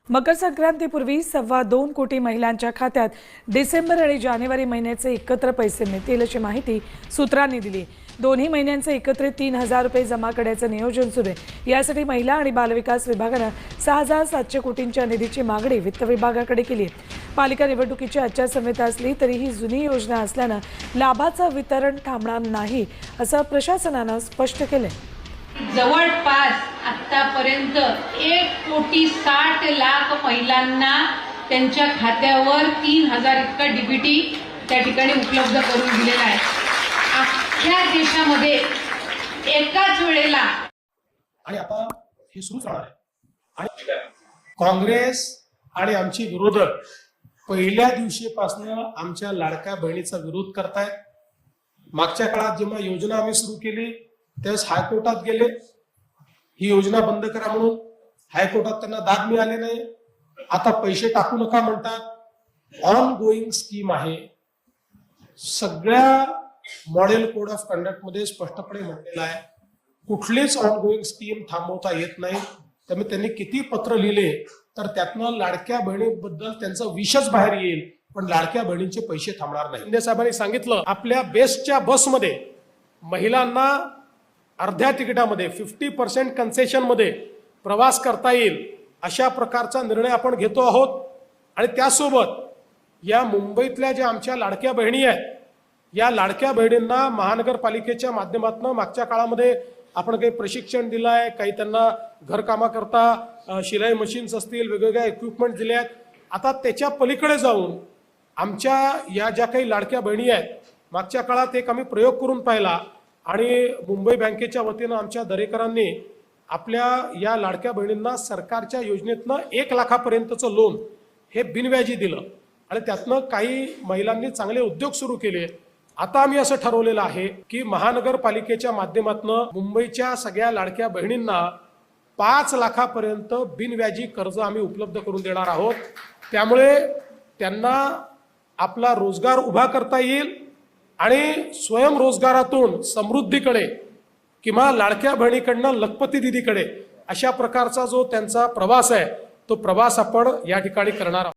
मकर संक्रांतीपूर्वी 2.25 कोटी महिलांच्या खात्यात डिसेंबर आणि जानेवारी महिन्याचे एकत्र पैसे मिळतील अशी माहिती सूत्रांनी दिली। दोन्ही महिन्यांचे एकत्रित 3,000 रुपये जमा करण्याचे नियोजन सुरू आहे। यासाठी महिला आणि बालविकास विभागाने 6,700 कोटींच्या निधीची मागणी वित्त विभागाकडे केली आहे। पालिका निवडणुकीची आचारसंहिता असली तरी ही जुनी योजना असल्याने लाभाचं वितरण थांबणार नाही असं प्रशासनाने स्पष्ट केले। जवळपास आतापर्यंत 1,60,00,000 महिलांना त्यांच्या खात्यावर 3,000 इतका डीबीटी त्या ठिकाणी उपलब्ध करून दिलेला आहे। अख्ख्या देशामध्ये एकाच वेळेला आणि आता हे सुरू राहणार आहे। आणि काँग्रेस आणि आमची विरोधक पहिल्या दिवशीपासून आमच्या लाडक्या बहिणीचा विरोध करतायत। मागच्या काळात जेव्हा योजना आम्ही सुरू केली त्यावेळेस हायकोर्टात गेले, ही योजना बंद करा म्हणून। हायकोर्टात त्यांना दाद मिळाले नाही। आता पैसे टाकू नका म्हणतात। ऑन गोईंग स्कीम आहे। सगळ्या मॉडेल कोड ऑफ कंडक्ट मध्ये स्पष्टपणे म्हटलेलं आहे कुठलीच ऑन गोईंग स्कीम थांबवता येत नाही। त्यामुळे त्यांनी किती पत्र लिहिले तर त्यातनं लाडक्या बहिणीबद्दल त्यांचा विषच बाहेर येईल, पण लाडक्या बहिणींचे पैसे थांबणार नाही। शिंदे साहेबांनी सांगितलं आपल्या बेस्टच्या बसमध्ये महिलांना अर्ध्या तिकिटामध्ये 50% कन्सेशन मध्ये प्रवास करता येईल अशा प्रकारचा निर्णय आपण घेतो आहोत। आणि त्यासोबत या मुंबईतल्या ज्या आमच्या लाडक्या बहिणी आहेत या लाडक्या बहिणींना महानगरपालिकेच्या माध्यमातून मागच्या काळामध्ये आपण काही प्रशिक्षण दिलं आहे, काही त्यांना घरकामाकरता शिलाई मशीन्स असतील, वेगवेगळ्या इक्विपमेंट दिले आहेत। आता त्याच्या पलीकडे जाऊन आमच्या या ज्या काही लाडक्या बहिणी आहेत मागच्या काळात एक आम्ही प्रयोग करून पाहिला आणि मुंबई बँकेच्या वतीनं आमच्या दरेकरांनी आपल्या या लाडक्या बहिणींना सरकारच्या योजनेतनं 1 लाखापर्यंतचं लोन हे बिनव्याजी दिलं आणि त्यातनं काही महिलांनी चांगले उद्योग सुरू केले। आता आम्ही असं ठरवलेलं आहे की महानगरपालिकेच्या माध्यमातून मुंबईच्या सगळ्या लाडक्या बहिणींना 5 लाखापर्यंत बिनव्याजी कर्ज आम्ही उपलब्ध करून देणार आहोत। त्यामुळे त्यांना आपला रोजगार उभा करता येईल आणि स्वयंरोजगारातून समृद्धीकडे किंवा लाडक्या बहिणीकडनं लखपती दिदीकडे अशा प्रकारचा जो त्यांचा प्रवास आहे तो प्रवास आपण या ठिकाणी करणार आहोत।